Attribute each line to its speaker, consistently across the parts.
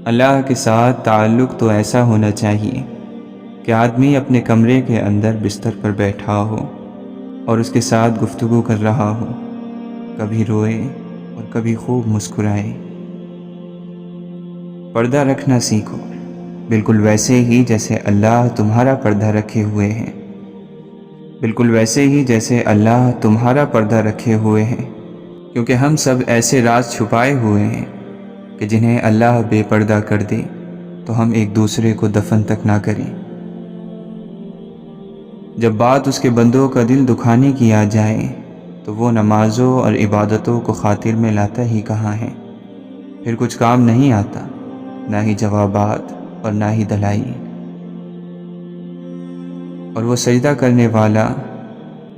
Speaker 1: اللہ کے ساتھ تعلق تو ایسا ہونا چاہیے کہ آدمی اپنے کمرے کے اندر بستر پر بیٹھا ہو اور اس کے ساتھ گفتگو کر رہا ہو، کبھی روئے اور کبھی خوب مسکرائے۔ پردہ رکھنا سیکھو، بالکل ویسے ہی جیسے اللہ تمہارا پردہ رکھے ہوئے ہیں، بالکل ویسے ہی جیسے اللہ تمہارا پردہ رکھے ہوئے ہیں، کیونکہ ہم سب ایسے راز چھپائے ہوئے ہیں کہ جنہیں اللہ بے پردہ کر دے تو ہم ایک دوسرے کو دفن تک نہ کریں۔ جب بات اس کے بندوں کا دل دکھانے کی آ جائے تو وہ نمازوں اور عبادتوں کو خاطر میں لاتا ہی کہاں ہے، پھر کچھ کام نہیں آتا، نہ ہی جوابات اور نہ ہی دلائل۔ اور وہ سجدہ کرنے والا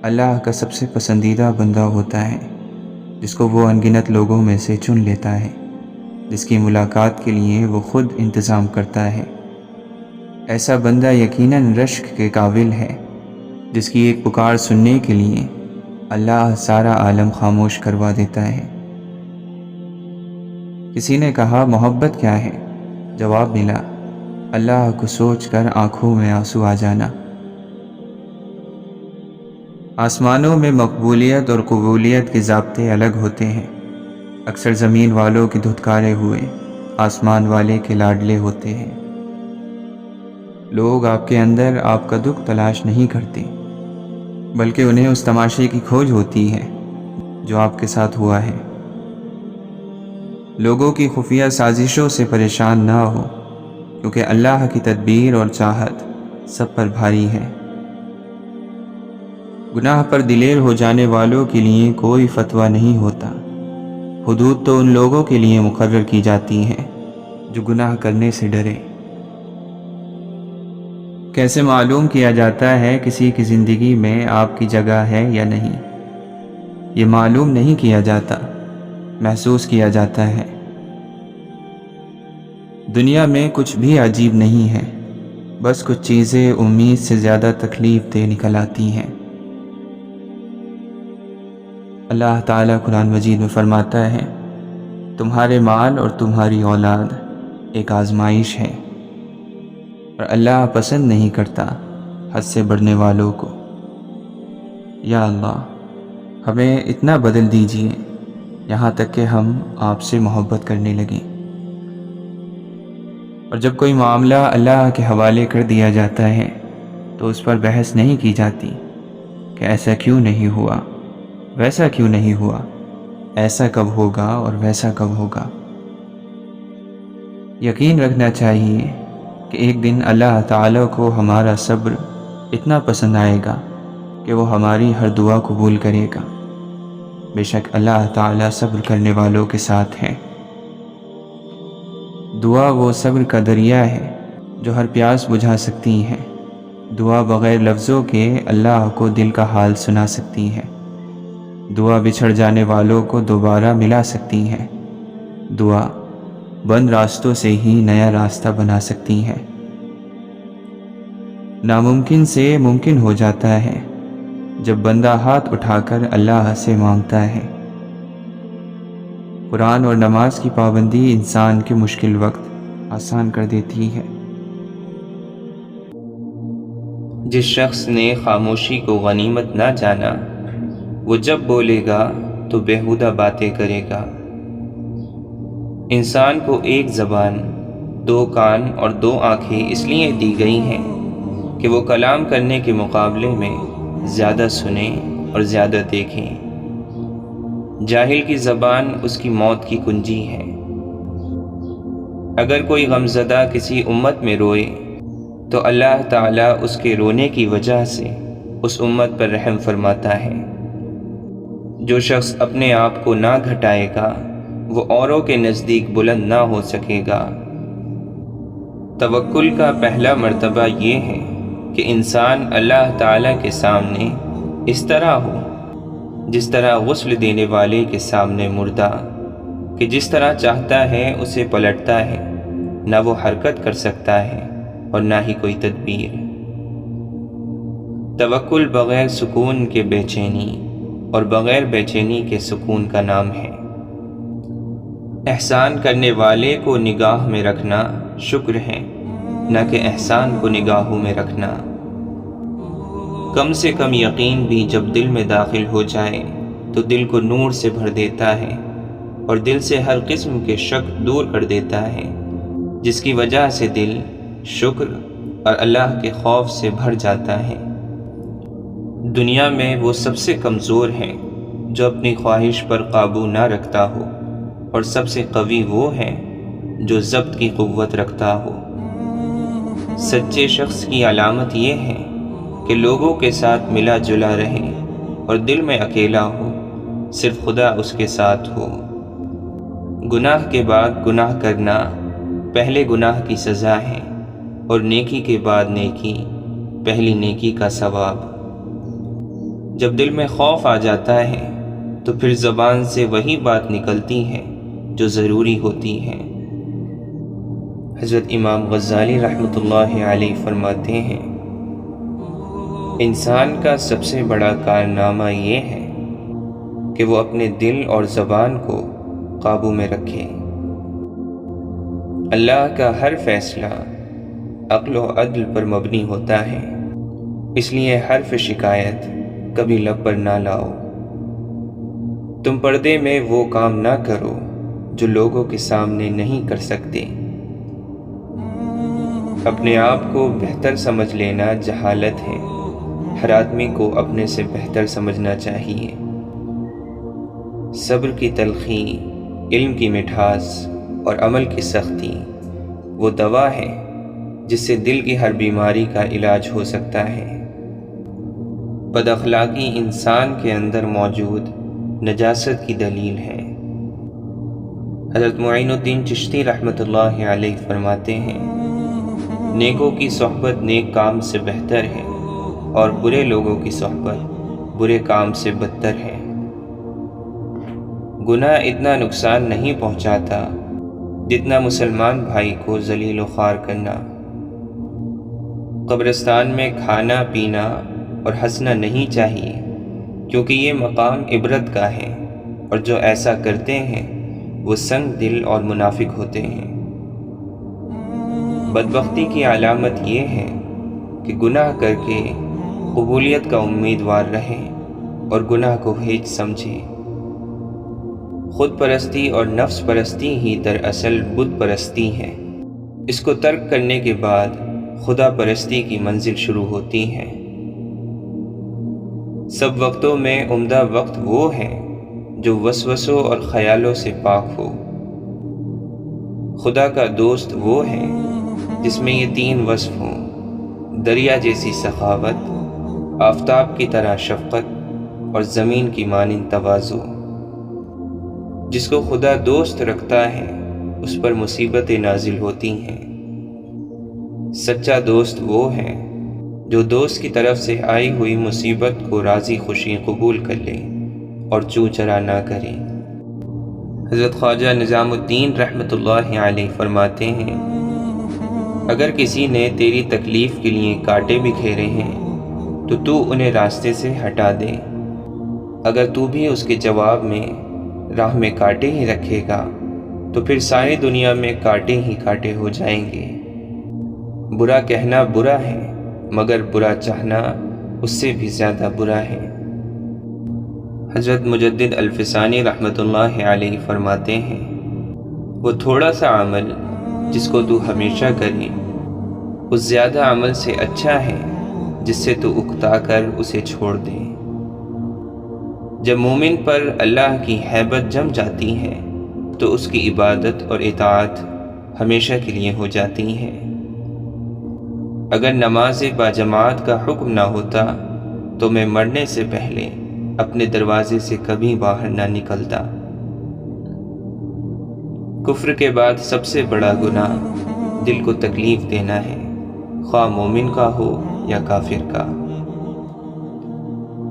Speaker 1: اللہ کا سب سے پسندیدہ بندہ ہوتا ہے، جس کو وہ انگنت لوگوں میں سے چن لیتا ہے، جس کی ملاقات کے لیے وہ خود انتظام کرتا ہے۔ ایسا بندہ یقیناً رشک کے قابل ہے، جس کی ایک پکار سننے کے لیے اللہ سارا عالم خاموش کروا دیتا ہے۔ کسی نے کہا محبت کیا ہے؟ جواب ملا، اللہ کو سوچ کر آنکھوں میں آنسو آ جانا۔ آسمانوں میں مقبولیت اور قبولیت کے ضابطے الگ ہوتے ہیں۔ اکثر زمین والوں کے دھتکارے ہوئے آسمان والے کے لاڈلے ہوتے ہیں۔ لوگ آپ کے اندر آپ کا دکھ تلاش نہیں کرتے، بلکہ انہیں اس تماشے کی کھوج ہوتی ہے جو آپ کے ساتھ ہوا ہے۔ لوگوں کی خفیہ سازشوں سے پریشان نہ ہو، کیونکہ اللہ کی تدبیر اور چاہت سب پر بھاری ہے۔ گناہ پر دلیر ہو جانے والوں کے لیے کوئی فتویٰ نہیں ہوتا، حدود تو ان لوگوں کے لیے مقرر کی جاتی ہیں جو گناہ کرنے سے ڈرے۔ کیسے معلوم کیا جاتا ہے کسی کی زندگی میں آپ کی جگہ ہے یا نہیں؟ یہ معلوم نہیں کیا جاتا، محسوس کیا جاتا ہے۔ دنیا میں کچھ بھی عجیب نہیں ہے، بس کچھ چیزیں امید سے زیادہ تکلیف دہ نکل آتی ہیں۔ اللہ تعالیٰ قرآن مجید میں فرماتا ہے، تمہارے مال اور تمہاری اولاد ایک آزمائش ہے، اور اللہ پسند نہیں کرتا حد سے بڑھنے والوں کو۔ یا اللہ، ہمیں اتنا بدل دیجئے یہاں تک کہ ہم آپ سے محبت کرنے لگیں۔ اور جب کوئی معاملہ اللہ کے حوالے کر دیا جاتا ہے تو اس پر بحث نہیں کی جاتی کہ ایسا کیوں نہیں ہوا، ویسا کیوں نہیں ہوا، ایسا کب ہوگا اور ویسا کب ہوگا۔ یقین رکھنا چاہیے کہ ایک دن اللہ تعالیٰ کو ہمارا صبر اتنا پسند آئے گا کہ وہ ہماری ہر دعا قبول کرے گا۔ بے شک اللہ تعالیٰ صبر کرنے والوں کے ساتھ ہے۔ دعا وہ صبر کا دریا ہے جو ہر پیاس بجھا سکتی ہے۔ دعا بغیر لفظوں کے اللہ کو دل کا حال سنا سکتی ہے۔ دعا بچھڑ جانے والوں کو دوبارہ ملا سکتی ہے۔ دعا بند راستوں سے ہی نیا راستہ بنا سکتی ہے۔ ناممکن سے ممکن ہو جاتا ہے جب بندہ ہاتھ اٹھا کر اللہ سے مانگتا ہے۔ قرآن اور نماز کی پابندی انسان کے مشکل وقت آسان کر دیتی ہے۔ جس شخص نے خاموشی کو غنیمت نہ جانا، وہ جب بولے گا تو بیہودہ باتیں کرے گا۔ انسان کو ایک زبان، دو کان اور دو آنکھیں اس لیے دی گئی ہیں کہ وہ کلام کرنے کے مقابلے میں زیادہ سنیں اور زیادہ دیکھیں۔ جاہل کی زبان اس کی موت کی کنجی ہے۔ اگر کوئی غمزدہ کسی امت میں روئے تو اللہ تعالیٰ اس کے رونے کی وجہ سے اس امت پر رحم فرماتا ہے۔ جو شخص اپنے آپ کو نہ گھٹائے گا وہ اوروں کے نزدیک بلند نہ ہو سکے گا۔ توکل کا پہلا مرتبہ یہ ہے کہ انسان اللہ تعالیٰ کے سامنے اس طرح ہو جس طرح غسل دینے والے کے سامنے مردہ، کہ جس طرح چاہتا ہے اسے پلٹتا ہے، نہ وہ حرکت کر سکتا ہے اور نہ ہی کوئی تدبیر۔ توکل بغیر سکون کے بے چینی اور بغیر بے چینی کے سکون کا نام ہے۔ احسان کرنے والے کو نگاہ میں رکھنا شکر ہے، نہ کہ احسان کو نگاہوں میں رکھنا۔ کم سے کم یقین بھی جب دل میں داخل ہو جائے تو دل کو نور سے بھر دیتا ہے اور دل سے ہر قسم کے شک دور کر دیتا ہے، جس کی وجہ سے دل شکر اور اللہ کے خوف سے بھر جاتا ہے۔ دنیا میں وہ سب سے کمزور ہے جو اپنی خواہش پر قابو نہ رکھتا ہو، اور سب سے قوی وہ ہے جو ضبط کی قوت رکھتا ہو۔ سچے شخص کی علامت یہ ہے کہ لوگوں کے ساتھ ملا جلا رہے اور دل میں اکیلا ہو، صرف خدا اس کے ساتھ ہو۔ گناہ کے بعد گناہ کرنا پہلے گناہ کی سزا ہے، اور نیکی کے بعد نیکی پہلی نیکی کا ثواب۔ جب دل میں خوف آ جاتا ہے تو پھر زبان سے وہی بات نکلتی ہے جو ضروری ہوتی ہے۔ حضرت امام غزالی رحمۃ اللہ علیہ فرماتے ہیں، انسان کا سب سے بڑا کارنامہ یہ ہے کہ وہ اپنے دل اور زبان کو قابو میں رکھے۔ اللہ کا ہر فیصلہ عقل و عدل پر مبنی ہوتا ہے، اس لیے حرف شکایت کبھی لب پر نہ لاؤ۔ تم پردے میں وہ کام نہ کرو جو لوگوں کے سامنے نہیں کر سکتے۔ اپنے آپ کو بہتر سمجھ لینا جہالت ہے، ہر آدمی کو اپنے سے بہتر سمجھنا چاہیے۔ صبر کی تلخی، علم کی مٹھاس اور عمل کی سختی وہ دوا ہے جس سے دل کی ہر بیماری کا علاج ہو سکتا ہے۔ بد اخلاقی انسان کے اندر موجود نجاست کی دلیل ہے۔ حضرت معین الدین چشتی رحمۃ اللہ علیہ فرماتے ہیں، نیکوں کی صحبت نیک کام سے بہتر ہے اور برے لوگوں کی صحبت برے کام سے بدتر ہے۔ گناہ اتنا نقصان نہیں پہنچاتا جتنا مسلمان بھائی کو ذلیل و خوار کرنا۔ قبرستان میں کھانا پینا اور ہنسنا نہیں چاہیے، کیونکہ یہ مقام عبرت کا ہے، اور جو ایسا کرتے ہیں وہ سنگ دل اور منافق ہوتے ہیں۔ بدبختی کی علامت یہ ہے کہ گناہ کر کے قبولیت کا امیدوار رہے اور گناہ کو ہیچ سمجھے۔ خود پرستی اور نفس پرستی ہی دراصل بت پرستی ہے۔ اس کو ترک کرنے کے بعد خدا پرستی کی منزل شروع ہوتی ہے۔ سب وقتوں میں عمدہ وقت وہ ہے جو وسوسوں اور خیالوں سے پاک ہو۔ خدا کا دوست وہ ہے جس میں یہ تین وصف ہوں: دریا جیسی سخاوت، آفتاب کی طرح شفقت اور زمین کی مانند تواضع۔ جس کو خدا دوست رکھتا ہے اس پر مصیبتیں نازل ہوتی ہیں۔ سچا دوست وہ ہے جو دوست کی طرف سے آئی ہوئی مصیبت کو راضی خوشی قبول کر لے اور چوں چرا نہ کرے۔ حضرت خواجہ نظام الدین رحمۃ اللہ علیہ فرماتے ہیں، اگر کسی نے تیری تکلیف کے لیے کانٹے بکھیرے ہیں تو انہیں راستے سے ہٹا دے۔ اگر تو بھی اس کے جواب میں راہ میں کانٹے ہی رکھے گا تو پھر ساری دنیا میں کانٹے ہی کانٹے ہو جائیں گے۔ برا کہنا برا ہے، مگر برا چاہنا اس سے بھی زیادہ برا ہے۔ حضرت مجدد الفسانی رحمۃ اللہ علیہ فرماتے ہیں، وہ تھوڑا سا عمل جس کو تو ہمیشہ کرے اس زیادہ عمل سے اچھا ہے جس سے تو اکتا کر اسے چھوڑ دے۔ جب مومن پر اللہ کی ہیبت جم جاتی ہے تو اس کی عبادت اور اطاعت ہمیشہ کے لیے ہو جاتی ہے۔ اگر نماز باجماعت کا حکم نہ ہوتا تو میں مرنے سے پہلے اپنے دروازے سے کبھی باہر نہ نکلتا۔ کفر کے بعد سب سے بڑا گناہ دل کو تکلیف دینا ہے، خواہ مومن کا ہو یا کافر کا۔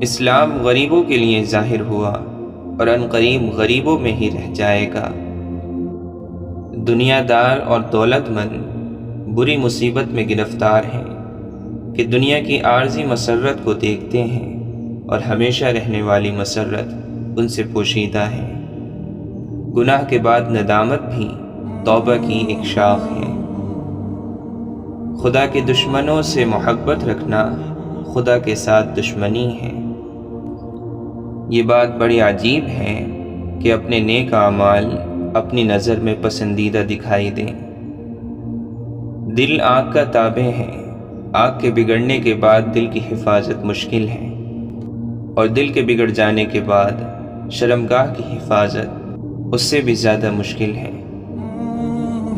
Speaker 1: اسلام غریبوں کے لیے ظاہر ہوا اور عنقریب غریبوں میں ہی رہ جائے گا۔ دنیا دار اور دولت مند بری مصیبت میں گرفتار ہیں کہ دنیا کی عارضی مسرت کو دیکھتے ہیں اور ہمیشہ رہنے والی مسرت ان سے پوشیدہ ہے۔ گناہ کے بعد ندامت بھی توبہ کی ایک شاخ ہے۔ خدا کے دشمنوں سے محبت رکھنا خدا کے ساتھ دشمنی ہے۔ یہ بات بڑی عجیب ہے کہ اپنے نیک اعمال اپنی نظر میں پسندیدہ دکھائی دیں۔ دل آنکھ کا تابع ہے۔ آنکھ کے بگڑنے کے بعد دل کی حفاظت مشکل ہے، اور دل کے بگڑ جانے کے بعد شرمگاہ کی حفاظت اس سے بھی زیادہ مشکل ہے۔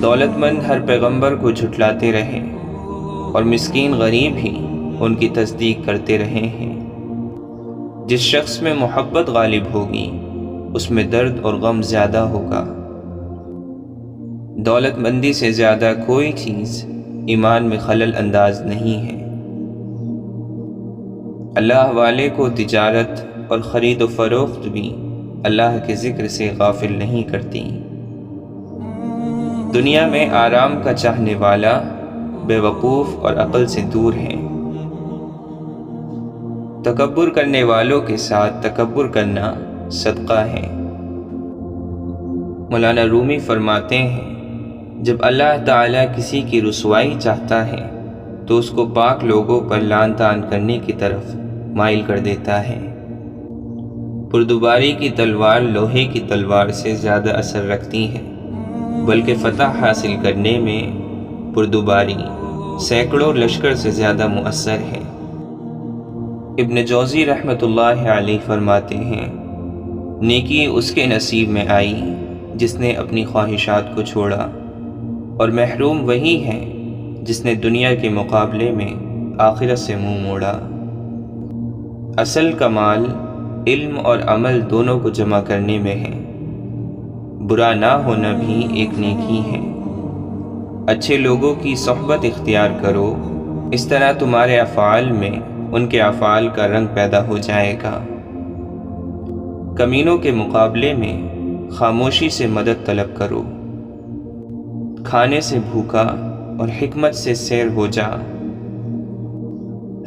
Speaker 1: دولت مند ہر پیغمبر کو جھٹلاتے رہے اور مسکین غریب ہی ان کی تصدیق کرتے رہے ہیں۔ جس شخص میں محبت غالب ہوگی اس میں درد اور غم زیادہ ہوگا۔ دولت مندی سے زیادہ کوئی چیز ایمان میں خلل انداز نہیں ہے۔ اللہ والے کو تجارت اور خرید و فروخت بھی اللہ کے ذکر سے غافل نہیں کرتی۔ دنیا میں آرام کا چاہنے والا بے وقوف اور عقل سے دور ہے۔ تکبر کرنے والوں کے ساتھ تکبر کرنا صدقہ ہے۔ مولانا رومی فرماتے ہیں، جب اللہ تعالیٰ کسی کی رسوائی چاہتا ہے تو اس کو پاک لوگوں پر لعن طعن کرنے کی طرف مائل کر دیتا ہے۔ پردوباری کی تلوار لوہے کی تلوار سے زیادہ اثر رکھتی ہے، بلکہ فتح حاصل کرنے میں پردوباری سینکڑوں لشکر سے زیادہ مؤثر ہے۔ ابن جوزی رحمۃ اللہ علیہ فرماتے ہیں، نیکی اس کے نصیب میں آئی جس نے اپنی خواہشات کو چھوڑا، اور محروم وہی ہے جس نے دنیا کے مقابلے میں آخرت سے منہ موڑا۔ اصل کمال علم اور عمل دونوں کو جمع کرنے میں ہے۔ برا نہ ہونا بھی ایک نیکی ہے۔ اچھے لوگوں کی صحبت اختیار کرو، اس طرح تمہارے افعال میں ان کے افعال کا رنگ پیدا ہو جائے گا۔ کمینوں کے مقابلے میں خاموشی سے مدد طلب کرو۔ کھانے سے بھوکا اور حکمت سے سیر ہو جا۔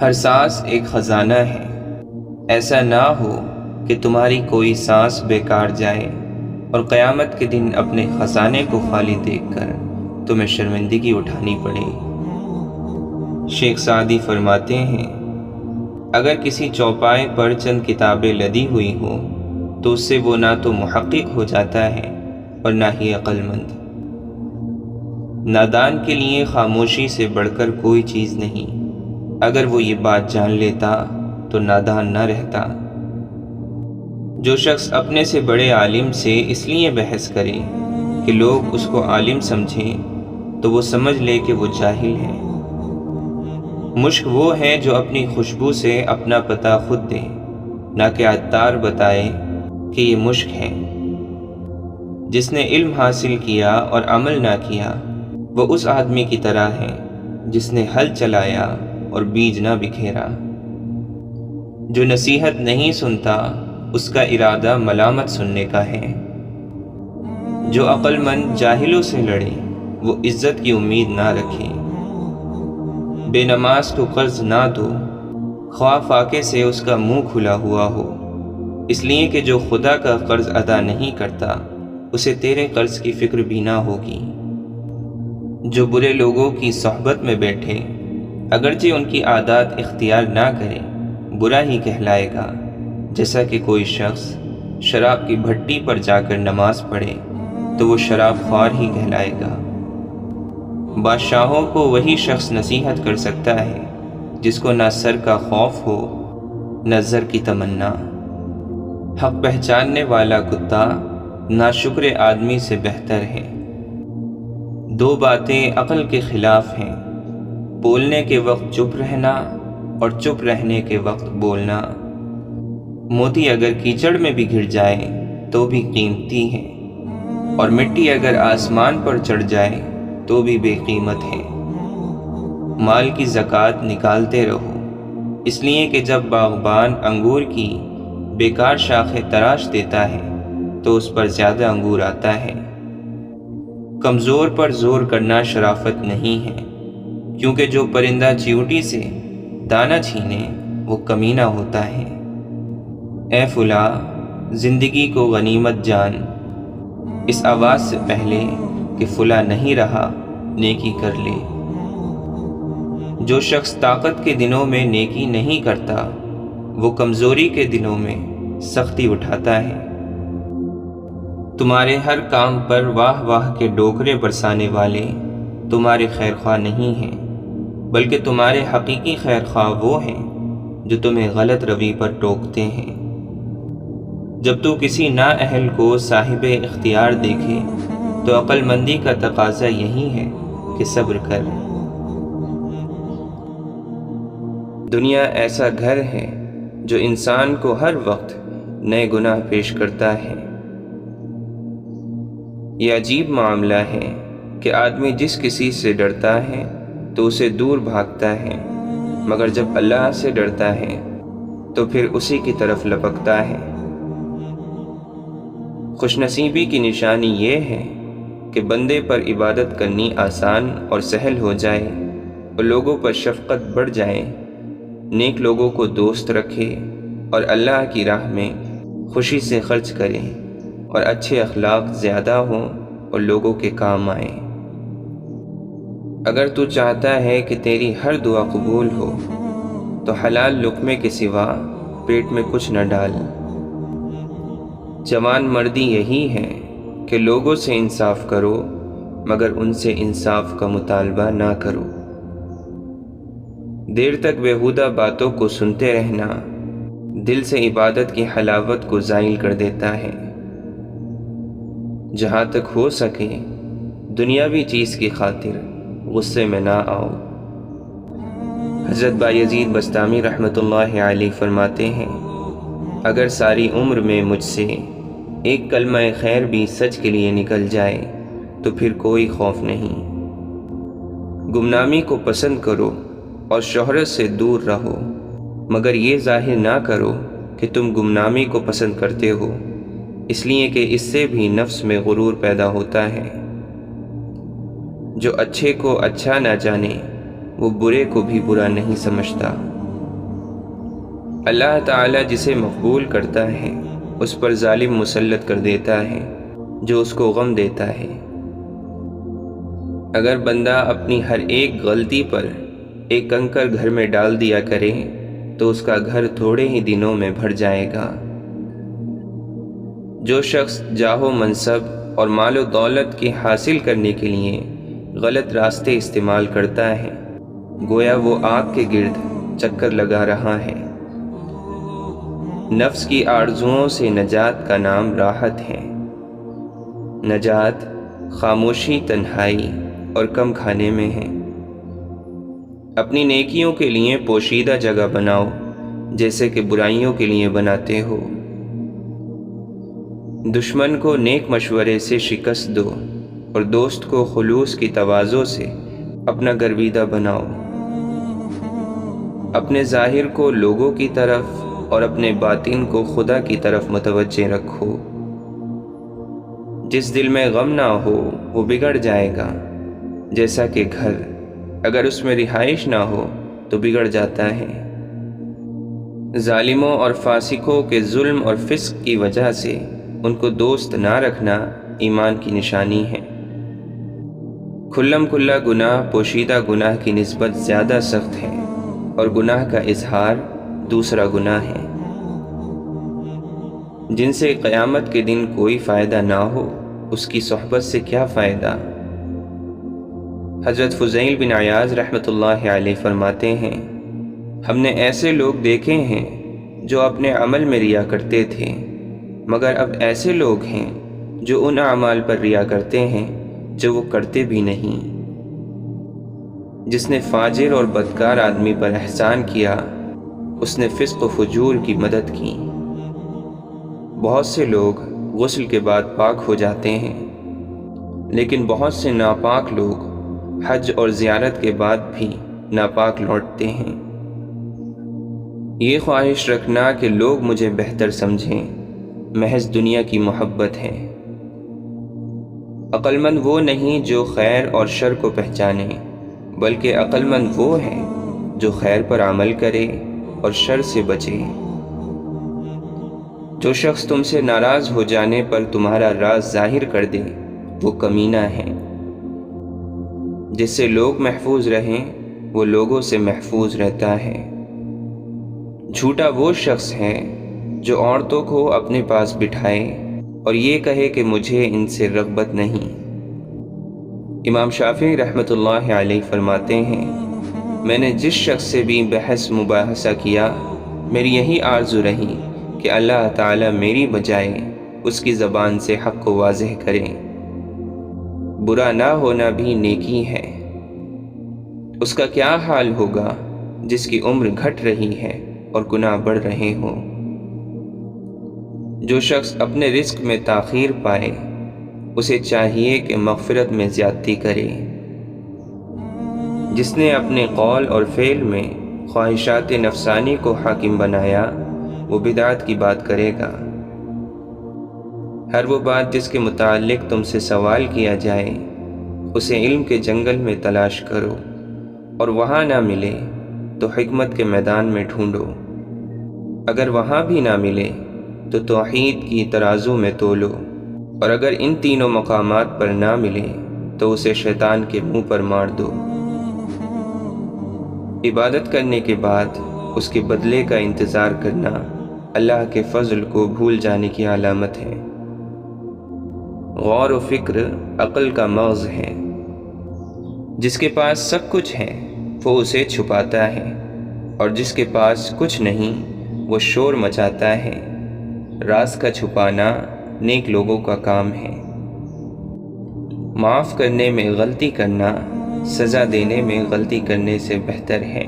Speaker 1: ہر سانس ایک خزانہ ہے، ایسا نہ ہو کہ تمہاری کوئی سانس بیکار جائے اور قیامت کے دن اپنے خزانے کو خالی دیکھ کر تمہیں شرمندگی اٹھانی پڑے۔ شیخ سعدی فرماتے ہیں، اگر کسی چوپائے پر چند کتابیں لدی ہوئی ہوں تو اس سے وہ نہ تو محقق ہو جاتا ہے اور نہ ہی عقل مند۔ نادان کے لیے خاموشی سے بڑھ کر کوئی چیز نہیں۔ اگر وہ یہ بات جان لیتا تو نادان نہ رہتا۔ جو شخص اپنے سے بڑے عالم سے اس لیے بحث کرے کہ لوگ اس کو عالم سمجھیں تو وہ سمجھ لے کہ وہ جاہل ہے۔ مشک وہ ہے جو اپنی خوشبو سے اپنا پتہ خود دے، نہ کہ عطار بتائے کہ یہ مشک ہے۔ جس نے علم حاصل کیا اور عمل نہ کیا وہ اس آدمی کی طرح ہے جس نے ہل چلایا اور بیج نہ بکھیرا۔ جو نصیحت نہیں سنتا اس کا ارادہ ملامت سننے کا ہے۔ جو عقل مند جاہلوں سے لڑے وہ عزت کی امید نہ رکھے۔ بے نماز کو قرض نہ دو، خواہ فاقے سے اس کا منہ کھلا ہوا ہو، اس لیے کہ جو خدا کا قرض ادا نہیں کرتا اسے تیرے قرض کی فکر بھی نہ ہوگی۔ جو برے لوگوں کی صحبت میں بیٹھے اگرچہ ان کی عادات اختیار نہ کرے برا ہی کہلائے گا، جیسا کہ کوئی شخص شراب کی بھٹی پر جا کر نماز پڑھے تو وہ شراب خوار ہی کہلائے گا۔ بادشاہوں کو وہی شخص نصیحت کر سکتا ہے جس کو نہ سر کا خوف ہو نہ زر کی تمنا۔ حق پہچاننے والا کتا ناشکر آدمی سے بہتر ہے۔ دو باتیں عقل کے خلاف ہیں، بولنے کے وقت چپ رہنا اور چپ رہنے کے وقت بولنا۔ موتی اگر کیچڑ میں بھی گر جائے تو بھی قیمتی ہے، اور مٹی اگر آسمان پر چڑھ جائے تو بھی بے قیمت ہے۔ مال کی زکوٰۃ نکالتے رہو، اس لیے کہ جب باغبان انگور کی بیکار شاخیں تراش دیتا ہے تو اس پر زیادہ انگور آتا ہے۔ کمزور پر زور کرنا شرافت نہیں ہے، کیونکہ جو پرندہ چیوٹی سے دانہ چھینے وہ کمینہ ہوتا ہے۔ اے فلاں، زندگی کو غنیمت جان، اس آواز سے پہلے کہ فلاں نہیں رہا نیکی کر لے۔ جو شخص طاقت کے دنوں میں نیکی نہیں کرتا وہ کمزوری کے دنوں میں سختی اٹھاتا ہے۔ تمہارے ہر کام پر واہ واہ کے ڈوکرے برسانے والے تمہارے خیر خواہ نہیں ہیں، بلکہ تمہارے حقیقی خیر خواہ وہ ہیں جو تمہیں غلط روی پر ٹوکتے ہیں۔ جب تو کسی نااہل کو صاحب اختیار دیکھے تو عقل مندی کا تقاضا یہی ہے کہ صبر کر۔ دنیا ایسا گھر ہے جو انسان کو ہر وقت نئے گناہ پیش کرتا ہے۔ یہ عجیب معاملہ ہے کہ آدمی جس کسی سے ڈرتا ہے تو اسے دور بھاگتا ہے، مگر جب اللہ سے ڈرتا ہے تو پھر اسی کی طرف لپکتا ہے۔ خوش نصیبی کی نشانی یہ ہے کہ بندے پر عبادت کرنی آسان اور سہل ہو جائے اور لوگوں پر شفقت بڑھ جائے، نیک لوگوں کو دوست رکھے اور اللہ کی راہ میں خوشی سے خرچ کرے اور اچھے اخلاق زیادہ ہوں اور لوگوں کے کام آئیں۔ اگر تو چاہتا ہے کہ تیری ہر دعا قبول ہو تو حلال لقمے کے سوا پیٹ میں کچھ نہ ڈال۔ جوان مردی یہی ہے کہ لوگوں سے انصاف کرو مگر ان سے انصاف کا مطالبہ نہ کرو۔ دیر تک بیہودہ باتوں کو سنتے رہنا دل سے عبادت کی حلاوت کو زائل کر دیتا ہے۔ جہاں تک ہو سکے دنیاوی چیز کی خاطر غصے میں نہ آؤ۔ حضرت بایزید بستامی رحمۃ اللہ علیہ فرماتے ہیں، اگر ساری عمر میں مجھ سے ایک کلمہ خیر بھی سچ کے لیے نکل جائے تو پھر کوئی خوف نہیں۔ گمنامی کو پسند کرو اور شہرت سے دور رہو، مگر یہ ظاہر نہ کرو کہ تم گمنامی کو پسند کرتے ہو، اس لیے کہ اس سے بھی نفس میں غرور پیدا ہوتا ہے۔ جو اچھے کو اچھا نہ جانے وہ برے کو بھی برا نہیں سمجھتا۔ اللہ تعالیٰ جسے مقبول کرتا ہے اس پر ظالم مسلط کر دیتا ہے جو اس کو غم دیتا ہے۔ اگر بندہ اپنی ہر ایک غلطی پر ایک کنکر گھر میں ڈال دیا کرے تو اس کا گھر تھوڑے ہی دنوں میں بھر جائے گا۔ جو شخص جاہ و منصب اور مال و دولت کی حاصل کرنے کے لیے غلط راستے استعمال کرتا ہے گویا وہ آگ کے گرد چکر لگا رہا ہے۔ نفس کی آرزوؤں سے نجات کا نام راحت ہے۔ نجات خاموشی، تنہائی اور کم کھانے میں ہے۔ اپنی نیکیوں کے لیے پوشیدہ جگہ بناؤ جیسے کہ برائیوں کے لیے بناتے ہو۔ دشمن کو نیک مشورے سے شکست دو اور دوست کو خلوص کی تواضع سے اپنا گرویدہ بناؤ۔ اپنے ظاہر کو لوگوں کی طرف اور اپنے باطن کو خدا کی طرف متوجہ رکھو۔ جس دل میں غم نہ ہو وہ بگڑ جائے گا، جیسا کہ گھر اگر اس میں رہائش نہ ہو تو بگڑ جاتا ہے۔ ظالموں اور فاسقوں کے ظلم اور فسق کی وجہ سے ان کو دوست نہ رکھنا ایمان کی نشانی ہے۔ کھلم کھلا گناہ پوشیدہ گناہ کی نسبت زیادہ سخت ہے اور گناہ کا اظہار دوسرا گناہ ہے۔ جن سے قیامت کے دن کوئی فائدہ نہ ہو اس کی صحبت سے کیا فائدہ۔ حضرت فضیل بن عیاض رحمۃ اللہ علیہ فرماتے ہیں، ہم نے ایسے لوگ دیکھے ہیں جو اپنے عمل میں ریا کرتے تھے، مگر اب ایسے لوگ ہیں جو ان اعمال پر ریا کرتے ہیں جو وہ کرتے بھی نہیں۔ جس نے فاجر اور بدکار آدمی پر احسان کیا اس نے فسق و فجور کی مدد کی۔ بہت سے لوگ غسل کے بعد پاک ہو جاتے ہیں، لیکن بہت سے ناپاک لوگ حج اور زیارت کے بعد بھی ناپاک لوٹتے ہیں۔ یہ خواہش رکھنا کہ لوگ مجھے بہتر سمجھیں محض دنیا کی محبت ہے۔ عقل مند وہ نہیں جو خیر اور شر کو پہچانے، بلکہ عقل مند وہ ہے جو خیر پر عمل کرے اور شر سے بچے۔ جو شخص تم سے ناراض ہو جانے پر تمہارا راز ظاہر کر دے وہ کمینہ ہے۔ جس سے لوگ محفوظ رہیں وہ لوگوں سے محفوظ رہتا ہے۔ جھوٹا وہ شخص ہے جو عورتوں کو اپنے پاس بٹھائے اور یہ کہے کہ مجھے ان سے رغبت نہیں۔ امام شافعی رحمۃ اللہ علیہ فرماتے ہیں، میں نے جس شخص سے بھی بحث مباحثہ کیا میری یہی آرزو رہی کہ اللہ تعالیٰ میری بجائے اس کی زبان سے حق کو واضح کرے۔ برا نہ ہونا بھی نیکی ہے۔ اس کا کیا حال ہوگا جس کی عمر گھٹ رہی ہے اور گناہ بڑھ رہے ہوں۔ جو شخص اپنے رزق میں تاخیر پائے اسے چاہیے کہ مغفرت میں زیادتی کرے۔ جس نے اپنے قول اور فعل میں خواہشات نفسانی کو حاکم بنایا وہ بدعت کی بات کرے گا۔ ہر وہ بات جس کے متعلق تم سے سوال کیا جائے اسے علم کے جنگل میں تلاش کرو، اور وہاں نہ ملے تو حکمت کے میدان میں ڈھونڈو۔ اگر وہاں بھی نہ ملے تو توحید کی ترازو میں تولو، اور اگر ان تینوں مقامات پر نہ ملے تو اسے شیطان کے منہ پر مار دو۔ عبادت کرنے کے بعد اس کے بدلے کا انتظار کرنا اللہ کے فضل کو بھول جانے کی علامت ہے۔ غور و فکر عقل کا مغز ہے۔ جس کے پاس سب کچھ ہے وہ اسے چھپاتا ہے، اور جس کے پاس کچھ نہیں وہ شور مچاتا ہے۔ راز کا چھپانا نیک لوگوں کا کام ہے۔ معاف کرنے میں غلطی کرنا سزا دینے میں غلطی کرنے سے بہتر ہے۔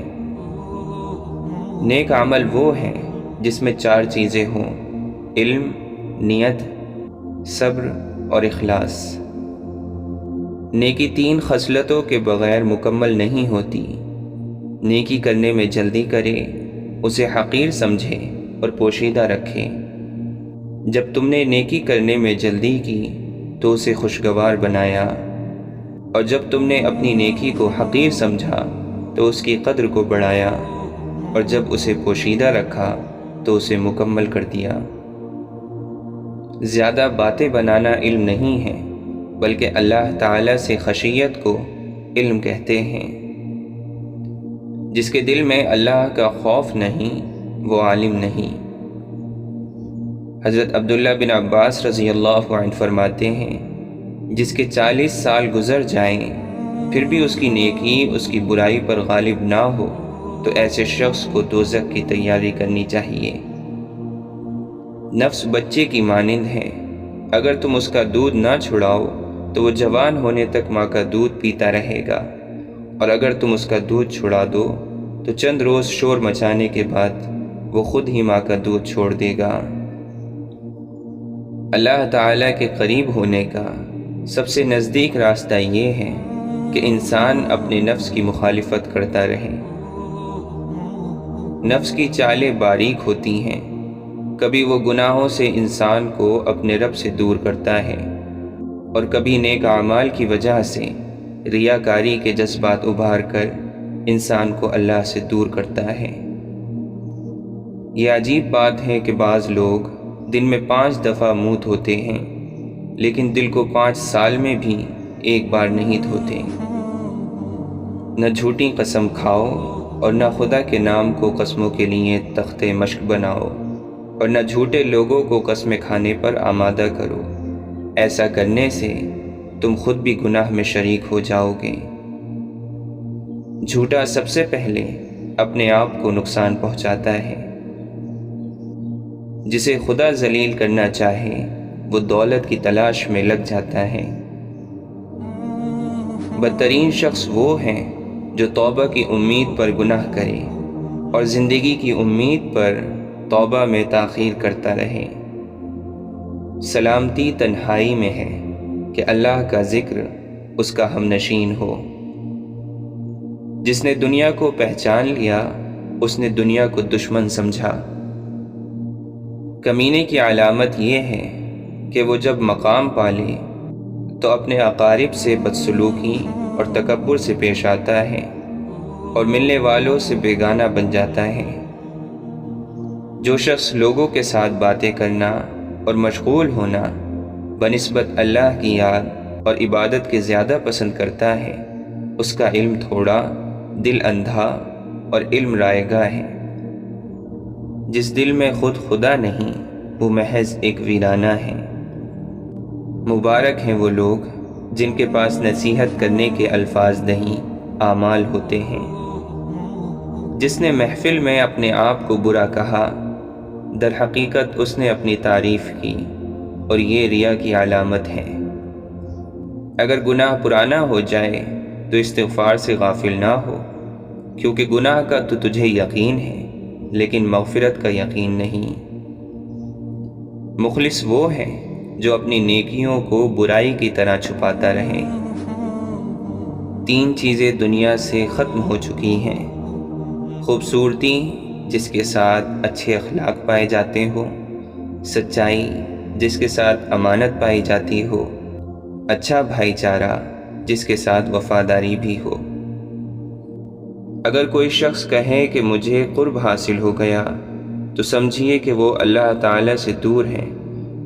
Speaker 1: نیک عمل وہ ہے جس میں 4 چیزیں ہوں: علم، نیت، صبر اور اخلاص۔ نیکی 3 خصلتوں کے بغیر مکمل نہیں ہوتی۔ نیکی کرنے میں جلدی کرے، اسے حقیر سمجھے اور پوشیدہ رکھے۔ جب تم نے نیکی کرنے میں جلدی کی تو اسے خوشگوار بنایا، اور جب تم نے اپنی نیکی کو حقیر سمجھا تو اس کی قدر کو بڑھایا، اور جب اسے پوشیدہ رکھا تو اسے مکمل کر دیا۔ زیادہ باتیں بنانا علم نہیں ہے، بلکہ اللہ تعالیٰ سے خشیت کو علم کہتے ہیں۔ جس کے دل میں اللہ کا خوف نہیں وہ عالم نہیں۔ حضرت عبداللہ بن عباس رضی اللہ عنہ فرماتے ہیں، جس کے 40 سال گزر جائیں پھر بھی اس کی نیکی اس کی برائی پر غالب نہ ہو تو ایسے شخص کو دوزخ کی تیاری کرنی چاہیے۔ نفس بچے کی مانند ہے، اگر تم اس کا دودھ نہ چھڑاؤ تو وہ جوان ہونے تک ماں کا دودھ پیتا رہے گا، اور اگر تم اس کا دودھ چھڑا دو تو چند روز شور مچانے کے بعد وہ خود ہی ماں کا دودھ چھوڑ دے گا۔ اللہ تعالیٰ کے قریب ہونے کا سب سے نزدیک راستہ یہ ہے کہ انسان اپنے نفس کی مخالفت کرتا رہے۔ نفس کی چالیں باریک ہوتی ہیں، کبھی وہ گناہوں سے انسان کو اپنے رب سے دور کرتا ہے، اور کبھی نیک اعمال کی وجہ سے ریاکاری کے جذبات ابھار کر انسان کو اللہ سے دور کرتا ہے۔ یہ عجیب بات ہے کہ بعض لوگ دن میں 5 دفعہ منہ دھوتے ہیں لیکن دل کو 5 سال میں بھی ایک بار نہیں دھوتے۔ نہ جھوٹی قسم کھاؤ اور نہ خدا کے نام کو قسموں کے لیے تختے مشق بناؤ، اور نہ جھوٹے لوگوں کو قسمیں کھانے پر آمادہ کرو۔ ایسا کرنے سے تم خود بھی گناہ میں شریک ہو جاؤ گے۔ جھوٹا سب سے پہلے اپنے آپ کو نقصان پہنچاتا ہے۔ جسے خدا ذلیل کرنا چاہے وہ دولت کی تلاش میں لگ جاتا ہے۔ بدترین شخص وہ ہے جو توبہ کی امید پر گناہ کرے اور زندگی کی امید پر توبہ میں تاخیر کرتا رہے۔ سلامتی تنہائی میں ہے کہ اللہ کا ذکر اس کا ہم نشین ہو۔ جس نے دنیا کو پہچان لیا اس نے دنیا کو دشمن سمجھا۔ کمینے کی علامت یہ ہے کہ وہ جب مقام پالے تو اپنے اقارب سے بدسلوکی اور تکبر سے پیش آتا ہے اور ملنے والوں سے بیگانہ بن جاتا ہے۔ جو شخص لوگوں کے ساتھ باتیں کرنا اور مشغول ہونا بنسبت اللہ کی یاد اور عبادت کے زیادہ پسند کرتا ہے، اس کا علم تھوڑا، دل اندھا اور علم رائے گاہ ہے۔ جس دل میں خود خدا نہیں، وہ محض ایک ویرانہ ہے۔ مبارک ہیں وہ لوگ جن کے پاس نصیحت کرنے کے الفاظ نہیں، اعمال ہوتے ہیں۔ جس نے محفل میں اپنے آپ کو برا کہا، در حقیقت اس نے اپنی تعریف کی، اور یہ ریا کی علامت ہے۔ اگر گناہ پرانا ہو جائے تو استغفار سے غافل نہ ہو، کیونکہ گناہ کا تو تجھے یقین ہے لیکن مغفرت کا یقین نہیں۔ مخلص وہ ہے جو اپنی نیکیوں کو برائی کی طرح چھپاتا رہے۔ 3 چیزیں دنیا سے ختم ہو چکی ہیں: خوبصورتی جس کے ساتھ اچھے اخلاق پائے جاتے ہو، سچائی جس کے ساتھ امانت پائی جاتی ہو، اچھا بھائی چارہ جس کے ساتھ وفاداری بھی ہو۔ اگر کوئی شخص کہے کہ مجھے قرب حاصل ہو گیا تو سمجھیے کہ وہ اللہ تعالیٰ سے دور ہے،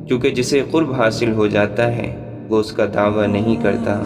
Speaker 1: کیونکہ جسے قرب حاصل ہو جاتا ہے وہ اس کا دعویٰ نہیں کرتا۔